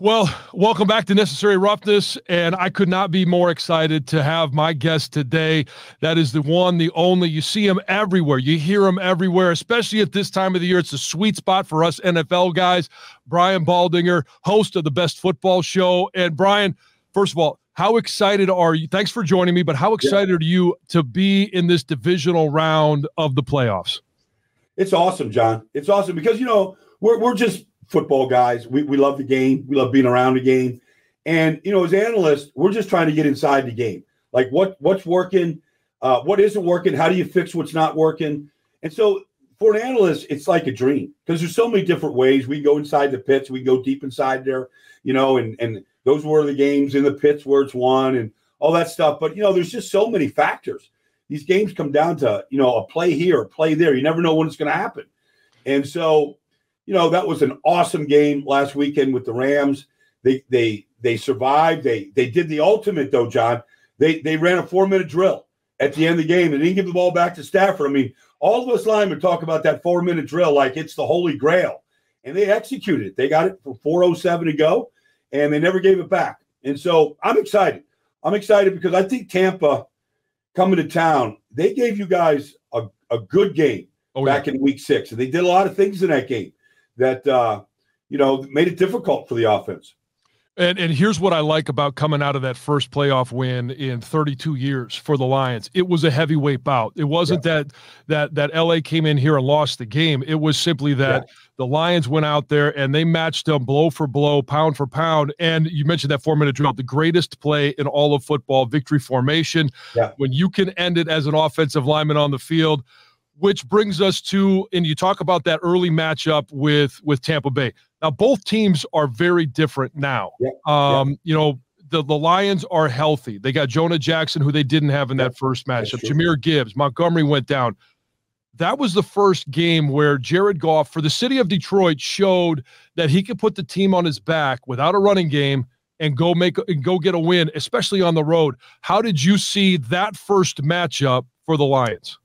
Well, welcome back to Necessary Roughness, and I could not be more excited to have my guest today. That is the one, the only. You see him everywhere. You hear him everywhere, especially at this time of the year. It's a sweet spot for us NFL guys. Brian Baldinger, host of the Best Football Show. And Brian, first of all, how excited are you? Thanks for joining me, but how excited are you to be in this divisional round of the playoffs? It's awesome, John. It's awesome because, we're just football guys. We love the game. We love being around the game. And, as analysts, we're just trying to get inside the game. Like what's working, what isn't working, how do you fix what's not working? And so for an analyst, it's like a dream because there's so many different ways. We go inside the pits. We go deep inside there, and those were the games in the pits where it's won and all that stuff. But, there's just so many factors. These games come down to, a play here, a play there. You never know when it's going to happen. And so, that was an awesome game last weekend with the Rams. They survived. They did the ultimate, though, John. They ran a 4-minute drill at the end of the game. They didn't give the ball back to Stafford. I mean, all of us linemen talk about that 4-minute drill like it's the holy grail. And they executed it. They got it for 4:07 to go, and they never gave it back. And so I'm excited. I'm excited because I think Tampa coming to town, they gave you guys a good game back in week 6. And they did a lot of things in that game that, made it difficult for the offense. And here's what I like about coming out of that first playoff win in 32 years for the Lions. It was a heavyweight bout. It wasn't that LA came in here and lost the game. It was simply that the Lions went out there and they matched them blow for blow, pound for pound. And you mentioned that 4-minute drill, the greatest play in all of football, victory formation. Yeah. When you can end it as an offensive lineman on the field, which brings us to, and you talk about that early matchup with Tampa Bay. Now, both teams are very different now. The Lions are healthy. They got Jonah Jackson, who they didn't have in that first matchup. Jahmyr Gibbs, Montgomery went down. That was the first game where Jared Goff, for the city of Detroit, showed that he could put the team on his back without a running game and go get a win, especially on the road. How did you see that first matchup for the Lions?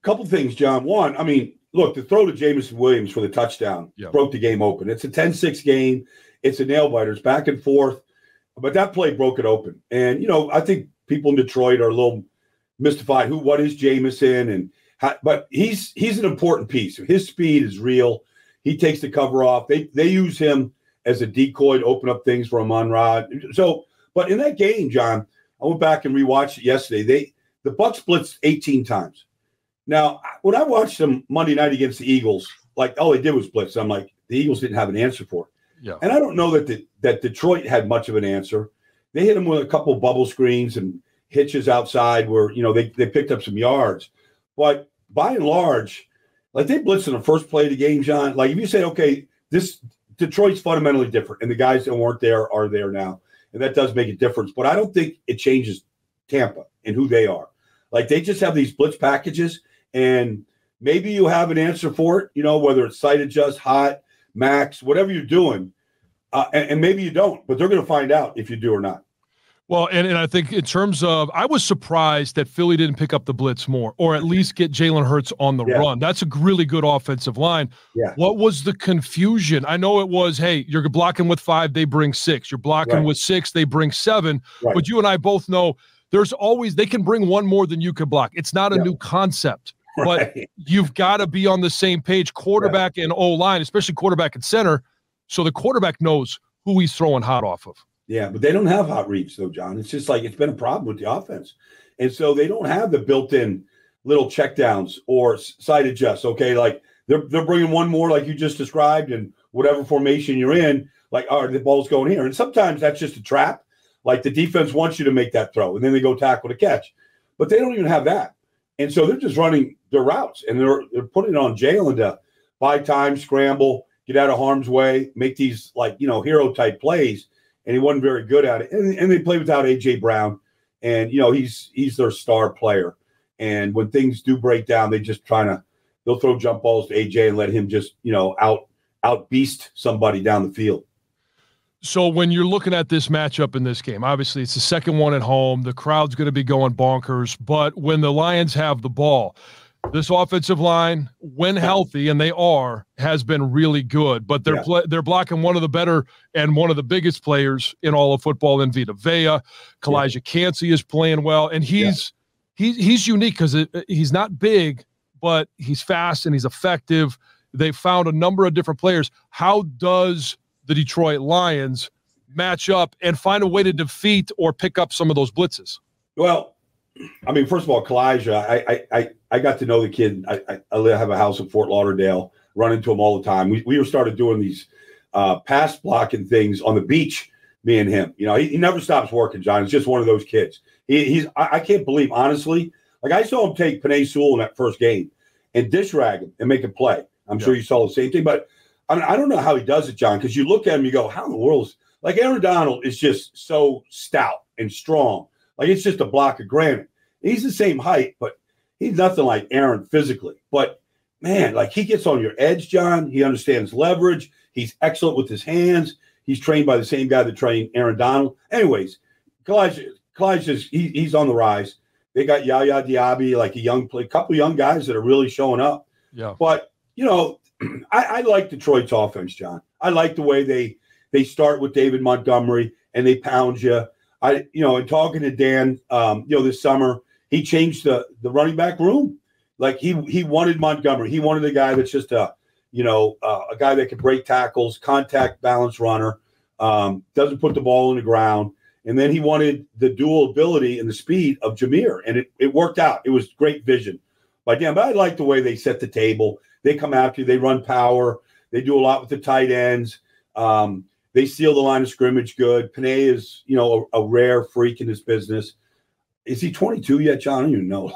Couple things, John. One, I mean, look, the throw to Jameson Williams for the touchdown broke the game open. It's a 10-6 game. It's a nail-biter. It's back and forth. But that play broke it open. And, I think people in Detroit are a little mystified. What is Jameson? But he's an important piece. His speed is real. He takes the cover off. They use him as a decoy to open up things for Amon-Ra. So, but in that game, John, I went back and rewatched it yesterday. The Bucs blitzed 18 times. Now, when I watched them Monday night against the Eagles, like all they did was blitz. I'm like, the Eagles didn't have an answer for it. Yeah. And I don't know that Detroit had much of an answer. They hit them with a couple of bubble screens and hitches outside where, they picked up some yards. But by and large, like they blitzed in the first play of the game, John. Like if you say, okay, this Detroit's fundamentally different, and the guys that weren't there are there now, and that does make a difference. But I don't think it changes Tampa and who they are. Like they just have these blitz packages. And maybe you have an answer for it, whether it's sight adjust, hot, max, whatever you're doing. And maybe you don't, but they're going to find out if you do or not. Well, and I think in terms of, I was surprised that Philly didn't pick up the blitz more, or at least get Jalen Hurts on the run. That's a really good offensive line. Yeah. What was the confusion? I know it was, hey, you're blocking with 5, they bring 6. You're blocking with 6, they bring 7. Right. But you and I both know there's always, they can bring one more than you can block. It's not a new concept. But you've got to be on the same page, quarterback and O-line, especially quarterback and center, so the quarterback knows who he's throwing hot off of. Yeah, but they don't have hot reads, though, John. It's just like it's been a problem with the offense. And so they don't have the built-in little checkdowns or side adjusts, okay? Like they're bringing one more like you just described and whatever formation you're in, like, all right, the ball's going here. And sometimes that's just a trap. Like the defense wants you to make that throw, and then they go tackle to catch. But they don't even have that. And so they're just running their routes, and they're putting it on Jalen to buy time, scramble, get out of harm's way, make these hero-type plays, and he wasn't very good at it. And they play without A.J. Brown, and, he's their star player. And when things do break down, they'll throw jump balls to A.J. and let him just, out-beast somebody down the field. So when you're looking at this matchup in this game, obviously it's the second one at home. The crowd's going to be going bonkers. But when the Lions have the ball, This offensive line, when healthy, and they are, has been really good. But they're blocking one of the better and one of the biggest players in all of football in Vita Vea. Kalijah Cansey is playing well, and he's unique because he's not big, but he's fast and he's effective. They found a number of different players. How does the Detroit Lions match up and find a way to defeat or pick up some of those blitzes? Well, I mean, first of all, Kalijah, I got to know the kid. I have a house in Fort Lauderdale, run into him all the time. We started doing these pass blocking things on the beach, me and him. You know, he never stops working, John. It's just one of those kids. I can't believe, honestly, like I saw him take Penei Sewell in that first game and dish rag him and make a play. I'm sure you saw the same thing. But I mean, I don't know how he does it, John, because you look at him, you go, how in the world is – like Aaron Donald is just so stout and strong. Like it's just a block of granite. He's the same height, but he's nothing like Aaron physically. But, man, like he gets on your edge, John. He understands leverage. He's excellent with his hands. He's trained by the same guy that trained Aaron Donald. Anyways, Kalijah's he's on the rise. They got Yaya Diaby, like a couple young guys that are really showing up. Yeah. But, you know, I like Detroit's offense, John. I like the way they start with David Montgomery and they pound you. And talking to Dan, this summer, he changed the running back room. Like he wanted Montgomery. He wanted a guy that's just a guy that can break tackles, contact balance runner, doesn't put the ball in the ground. And then he wanted the dual ability and the speed of Jameer. And it worked out. It was great vision by Dan. But I like the way they set the table. They come after you. They run power. They do a lot with the tight ends. They seal the line of scrimmage good. Penei is, a rare freak in this business. Is he 22 yet, John? I don't even know.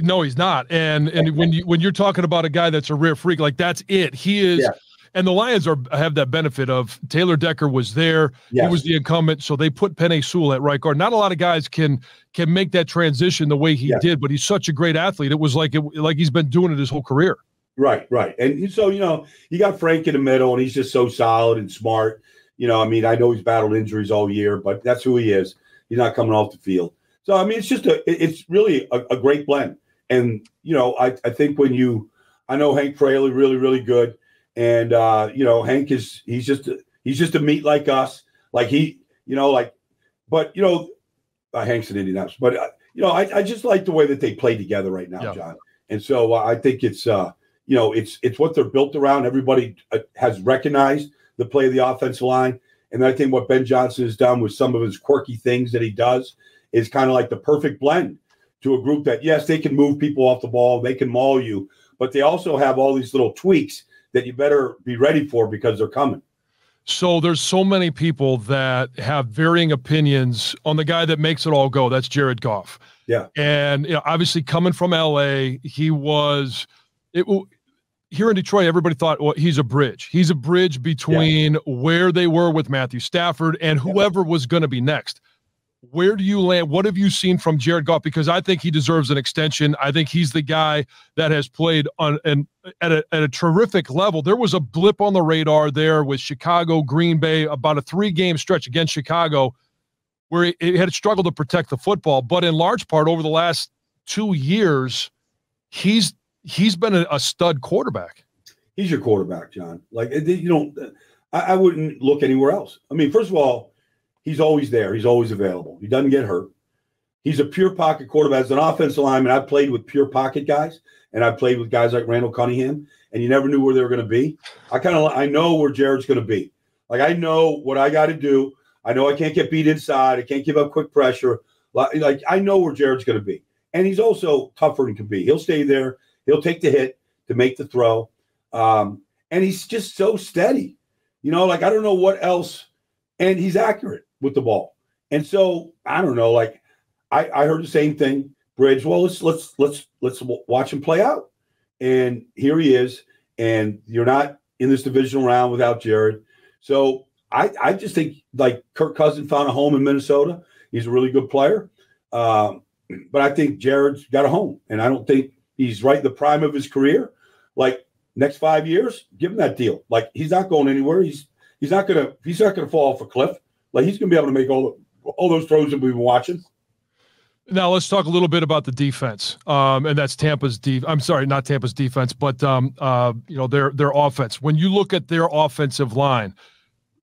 No, he's not. And when you're talking about a guy that's a rare freak, like that's it. He is. Yeah. And the Lions have that benefit of Taylor Decker was there. Yes. He was the incumbent, so they put Penei Sewell at right guard. Not a lot of guys can make that transition the way he did, but he's such a great athlete. It was like he's been doing it his whole career. Right. And so, you got Frank in the middle, and he's just so solid and smart. I know he's battled injuries all year, but that's who he is. He's not coming off the field. So, it's really a great blend. And, I think I know Hank Fraley really, really good. And, Hank he's just a meat like us. Like Hank's an Indianapolis. But, I just like the way that they play together right now, John. And so I think it's what they're built around. Everybody has recognized the play of the offensive line. And I think what Ben Johnson has done with some of his quirky things that he does is kind of like the perfect blend to a group that, yes, they can move people off the ball, they can maul you, but they also have all these little tweaks that you better be ready for because they're coming. So there's so many people that have varying opinions on the guy that makes it all go. That's Jared Goff. Yeah. And obviously coming from LA, here in Detroit, everybody thought, well, he's a bridge. He's a bridge between where they were with Matthew Stafford and whoever was going to be next. Where do you land? What have you seen from Jared Goff? Because I think he deserves an extension. I think he's the guy that has played at a terrific level. There was a blip on the radar there with Chicago, Green Bay, about a 3-game stretch against Chicago where he had struggled to protect the football. But in large part, over the last 2 years, he's been a stud quarterback. He's your quarterback, John. Like, I wouldn't look anywhere else. I mean, first of all, he's always there. He's always available. He doesn't get hurt. He's a pure pocket quarterback. As an offensive lineman, I played with pure pocket guys, and I played with guys like Randall Cunningham, and you never knew where they were going to be. I know where Jared's going to be. Like, I know what I got to do. I know I can't get beat inside. I can't give up quick pressure. Like, I know where Jared's going to be. And he's also tougher than can be. He'll stay there. He'll take the hit to make the throw. And he's just so steady. I don't know what else. And he's accurate with the ball. And so, I don't know, like I heard the same thing. Bridge, well, let's watch him play out. And here he is. And you're not in this divisional round without Jared. So I just think like Kirk Cousins found a home in Minnesota. He's a really good player. But I think Jared's got a home. And I don't think he's right in the prime of his career. Like next 5 years, give him that deal. Like he's not going anywhere. He's not gonna fall off a cliff. Like he's gonna be able to make all those throws that we've been watching. Now let's talk a little bit about the defense, and that's Tampa's I'm sorry, not Tampa's defense, but their offense. When you look at their offensive line,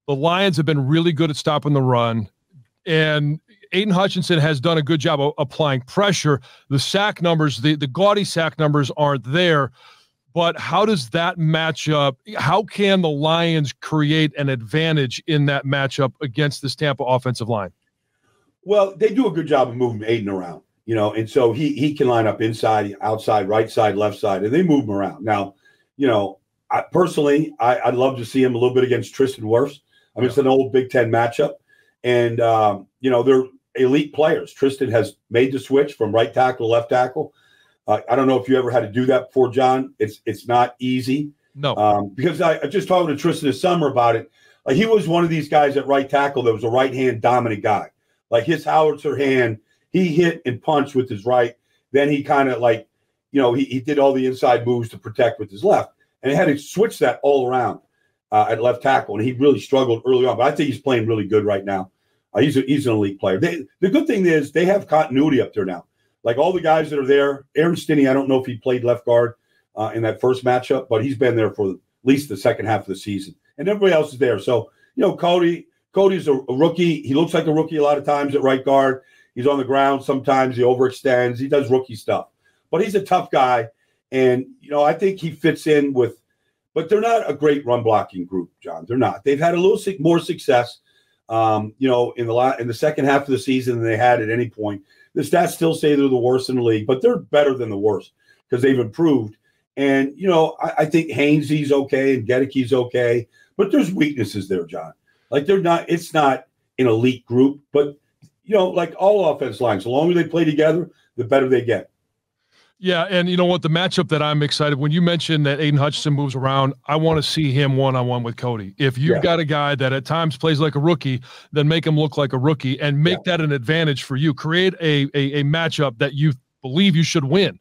the Lions have been really good at stopping the run, and Aiden Hutchinson has done a good job of applying pressure. The sack numbers, the gaudy sack numbers aren't there, but how does that match up? How can the Lions create an advantage in that matchup against this Tampa offensive line? Well, they do a good job of moving Aiden around, and so he can line up inside, outside, right side, left side, and they move him around. Now, I'd love to see him a little bit against Tristan Wirfs. I mean, It's an old Big Ten matchup, and they're elite players. Tristan has made the switch from right tackle to left tackle. I don't know if you ever had to do that before, John. It's not easy. No, because I just talked to Tristan this summer about it. Like, he was one of these guys at right tackle that was a right hand dominant guy. Like, his howitzer hand, he hit and punched with his right. Then he kind of he did all the inside moves to protect with his left. And he had to switch that all around at left tackle. And he really struggled early on. But I think he's playing really good right now. He's an elite player. The good thing is they have continuity up there now. Like, all the guys that are there, Aaron Stinney, I don't know if he played left guard in that first matchup, but he's been there for at least the second half of the season. And everybody else is there. So, Cody's a rookie. He looks like a rookie a lot of times at right guard. He's on the ground. Sometimes he overextends. He does rookie stuff. But he's a tough guy. And, I think he fits in with – but they're not a great run-blocking group, John. They're not. They've had a little more success, in the second half of the season than they had at any point. The stats still say they're the worst in the league, but they're better than the worst because they've improved. And, I think Hainsey's okay and Gedecke's okay. But there's weaknesses there, John. Like, it's not an elite group, but, like all offense lines, the longer they play together, the better they get. Yeah, and you know what? The matchup that I'm excited, when you mentioned that Aiden Hutchinson moves around, I want to see him one-on-one with Cody. If you've got a guy that at times plays like a rookie, then make him look like a rookie and make that an advantage for you. Create a matchup that you believe you should win.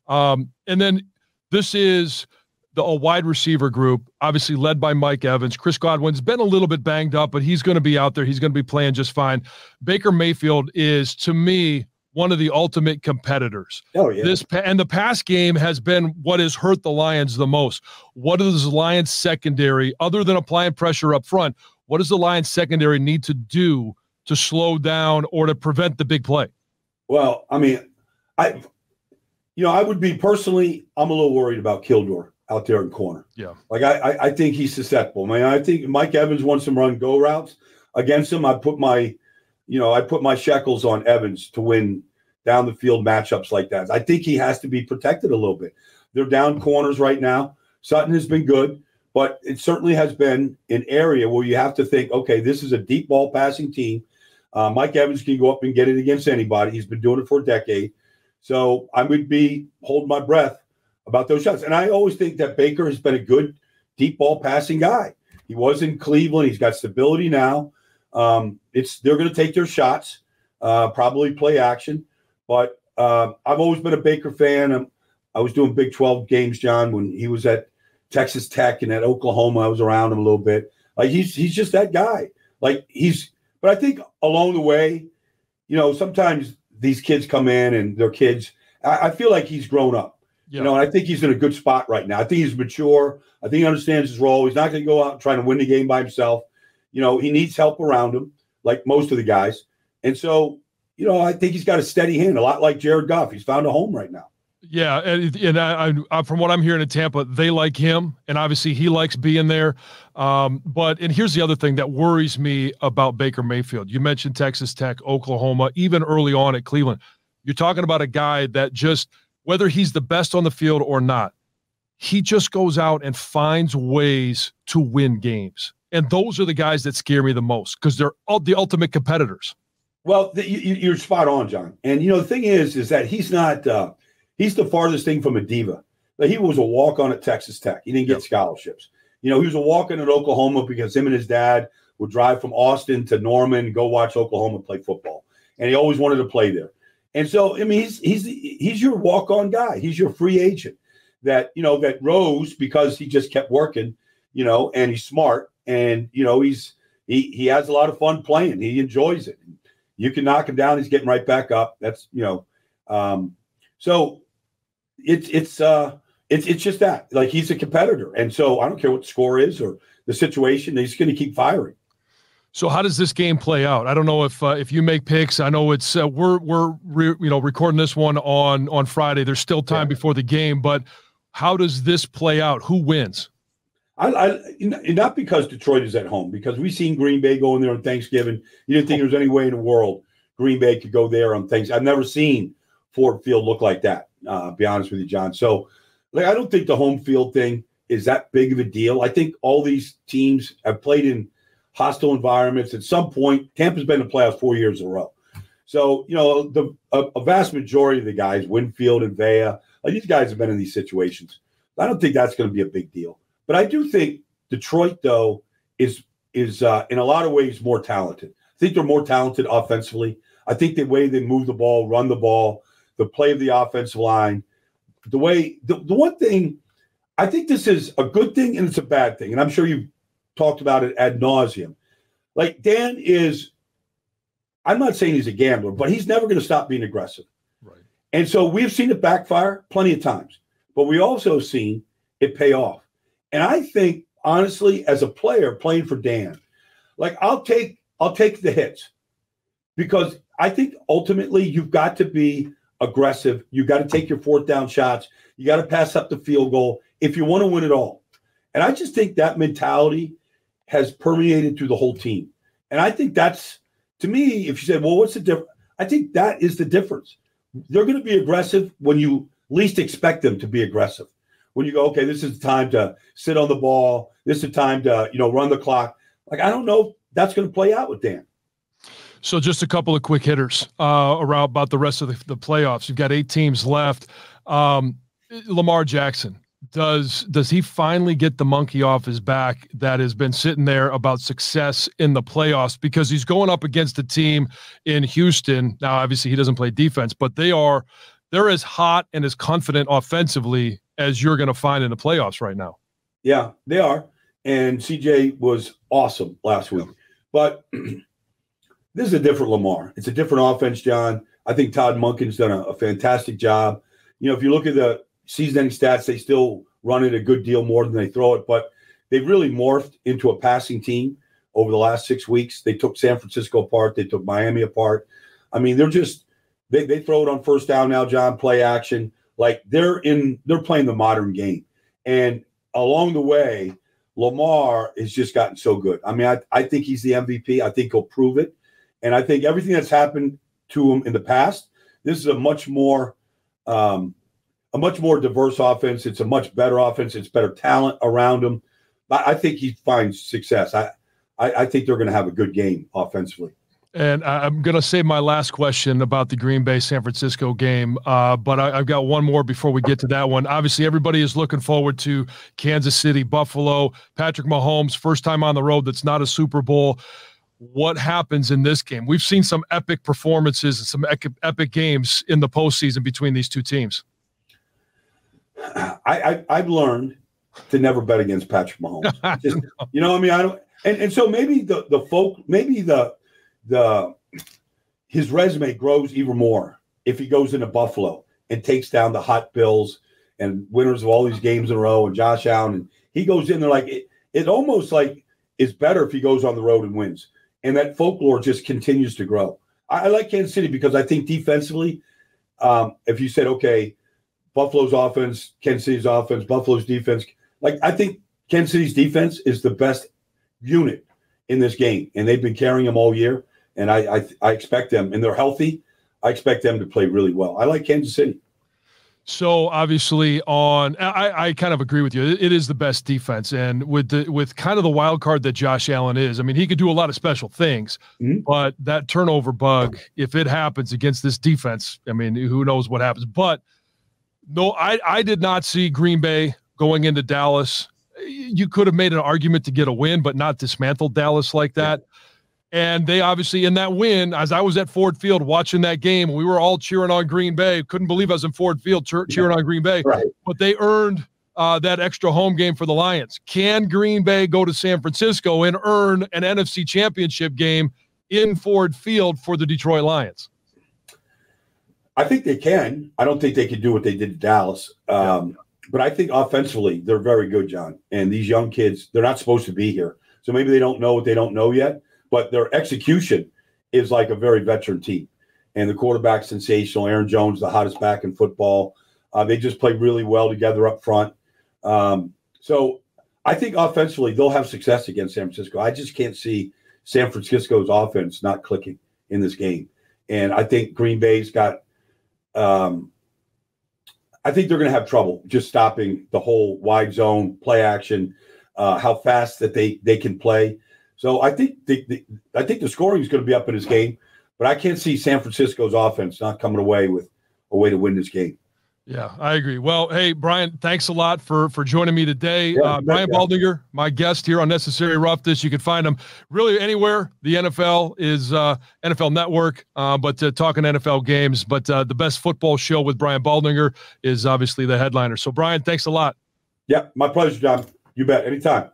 And then this is a wide receiver group, obviously led by Mike Evans. Chris Godwin's been a little bit banged up, but he's going to be out there. He's going to be playing just fine. Baker Mayfield is, to me, one of the ultimate competitors. Oh, yeah. And the pass game has been what has hurt the Lions the most. What does the Lions secondary, other than applying pressure up front, what does the Lions secondary need to do to slow down or to prevent the big play? Well, I mean, I would be personally, I'm a little worried about Kildor out there in corner. Yeah. Like, I think he's susceptible. I mean, I think Mike Evans wants some run go routes against him. I put my shekels on Evans to win down the field matchups like that. I think he has to be protected a little bit. They're down corners right now. Sutton has been good, but it certainly has been an area where you have to think, okay, this is a deep ball passing team. Mike Evans can go up and get it against anybody. He's been doing it for a decade. So I would be holding my breath about those shots. And I always think that Baker has been a good deep ball passing guy. He was in Cleveland. He's got stability now. They're going to take their shots, probably play action. But I've always been a Baker fan. I was doing Big 12 games, John, when he was at Texas Tech and at Oklahoma. I was around him a little bit. Like, he's just that guy. But I think along the way, sometimes these kids come in and they're kids. I feel like he's grown up. Yeah. And I think he's in a good spot right now. I think he's mature. I think he understands his role. He's not going to go out trying to win the game by himself. He needs help around him, like most of the guys. And so, I think he's got a steady hand, a lot like Jared Goff. He's found a home right now. Yeah, and I from what I'm hearing in Tampa, they like him, and obviously he likes being there. But here's the other thing that worries me about Baker Mayfield. You mentioned Texas Tech, Oklahoma, even early on at Cleveland. You're talking about a guy that just, whether he's the best on the field or not, he just goes out and finds ways to win games. And those are the guys that scare me the most because they're all the ultimate competitors. Well, you're spot on, John. And, the thing is that he's not he's the farthest thing from a diva. But he was a walk-on at Texas Tech. He didn't get scholarships. He was a walk-on at Oklahoma because him and his dad would drive from Austin to Norman and go watch Oklahoma play football. And he always wanted to play there. And so, I me's your walk-on guy. He's your free agent that rose because he just kept working, and he's smart. And, he has a lot of fun playing. He enjoys it. You can knock him down, he's getting right back up. That's so it's just that. Like, he's a competitor. And so I don't care what the score is or the situation, he's going to keep firing. So how does this game play out? I don't know if you make picks. I know it's we're recording this one on Friday. There's still time before the game, but how does this play out? Who wins? I not because Detroit is at home, because we've seen Green Bay go in there on Thanksgiving. You didn't think there was any way in the world Green Bay could go there on Thanksgiving. I've never seen Ford Field look like that. Be honest with you, John. So, like, I don't think the home field thing is that big of a deal. I think all these teams have played in hostile environments. At some point, Tampa's been in the playoffs 4 years in a row. So, a vast majority of the guys, Winfield and Vea, like, these guys have been in these situations. I don't think that's going to be a big deal. But I do think Detroit, though, is in a lot of ways more talented. I think they're more talented offensively. I think the way they move the ball, run the ball, the play of the offensive line, the one thing, I think this is a good thing and it's a bad thing. And I'm sure you've talked about it ad nauseum. Like, Dan is, I'm not saying he's a gambler, but he's never going to stop being aggressive. Right. And so we've seen it backfire plenty of times, but we also seen it pay off. And I think, honestly, as a player playing for Dan, like, I'll take the hits, because I think ultimately you've got to be aggressive. You've got to take your fourth down shots. You got to pass up the field goal if you want to win it all. And I just think that mentality has permeated through the whole team. And I think that's, to me, if you said, well, what's the difference? I think that is the difference. They're going to be aggressive when you least expect them to be aggressive. When you go, okay, this is the time to sit on the ball. This is the time to, run the clock. Like, I don't know if that's going to play out with Dan. So just a couple of quick hitters around about the rest of the playoffs. You've got 8 teams left. Lamar Jackson, does he finally get the monkey off his back that has been sitting there about success in the playoffs? Because he's going up against a team in Houston. Now, obviously, he doesn't play defense, but they're as hot and as confident offensively as you're going to find in the playoffs right now. Yeah, they are. And CJ was awesome last week. But this is a different Lamar. It's a different offense, John. I think Todd Monken's done a fantastic job. If you look at the season-ending stats, they still run it a good deal more than they throw it. But they've really morphed into a passing team over the last 6 weeks. They took San Francisco apart. They took Miami apart. I mean, they're just they throw it on first down now, John, play action. Like, they're playing the modern game. And along the way, Lamar has just gotten so good. I mean, I think he's the MVP. I think he'll prove it. And I think everything that's happened to him in the past, this is a much more diverse offense. It's a much better offense. It's better talent around him. I think he finds success. I think they're going to have a good game offensively. And I'm going to save my last question about the Green Bay-San Francisco game, but I've got one more before we get to that one. Obviously, everybody is looking forward to Kansas City, Buffalo, Patrick Mahomes, first time on the road that's not a Super Bowl. What happens in this game? We've seen some epic performances and some epic games in the postseason between these two teams. I've learned to never bet against Patrick Mahomes. Just, I mean, I don't, and so maybe his resume grows even more if he goes into Buffalo and takes down the hot Bills and winners of all these games in a row and Josh Allen, and he goes in there like it almost like it's better if he goes on the road and wins, and that folklore just continues to grow. I like Kansas City because I think defensively, if you said, okay, Buffalo's offense, Kansas City's offense, Buffalo's defense, like, I think Kansas City's defense is the best unit in this game, and they've been carrying them all year. And I expect them, and they're healthy, I expect them to play really well. I like Kansas City. So obviously I kind of agree with you. It is the best defense. And with kind of the wild card that Josh Allen is, I mean, he could do a lot of special things, but that turnover bug, if it happens against this defense, I mean, who knows what happens. But no, I did not see Green Bay going into Dallas. You could have made an argument to get a win, but not dismantle Dallas like that. And they obviously, in that win, as I was at Ford Field watching that game, we were all cheering on Green Bay. Couldn't believe I was in Ford Field cheering on Green Bay. Right. But they earned that extra home game for the Lions. Can Green Bay go to San Francisco and earn an NFC championship game in Ford Field for the Detroit Lions? I think they can. I don't think they can do what they did to Dallas. But I think offensively, they're very good, John. And these young kids, they're not supposed to be here. So maybe they don't know what they don't know yet. But their execution is like a very veteran team. And the quarterback's sensational. Aaron Jones, the hottest back in football. They just play really well together up front. So I think offensively, they'll have success against San Francisco. I just can't see San Francisco's offense not clicking in this game. And I think Green Bay's got I think they're going to have trouble just stopping the whole wide zone play action, how fast that they can play. So I think the scoring is going to be up in this game, but I can't see San Francisco's offense not coming away with a way to win this game. Yeah, I agree. Well, hey, Brian, thanks a lot for joining me today. Yeah, Brian Baldinger, my guest here on Necessary Roughness. You can find him really anywhere. The NFL is NFL Network, but talking NFL games. But the best football show with Brian Baldinger is obviously the headliner. So, Brian, thanks a lot. Yeah, my pleasure, John. You bet. Anytime.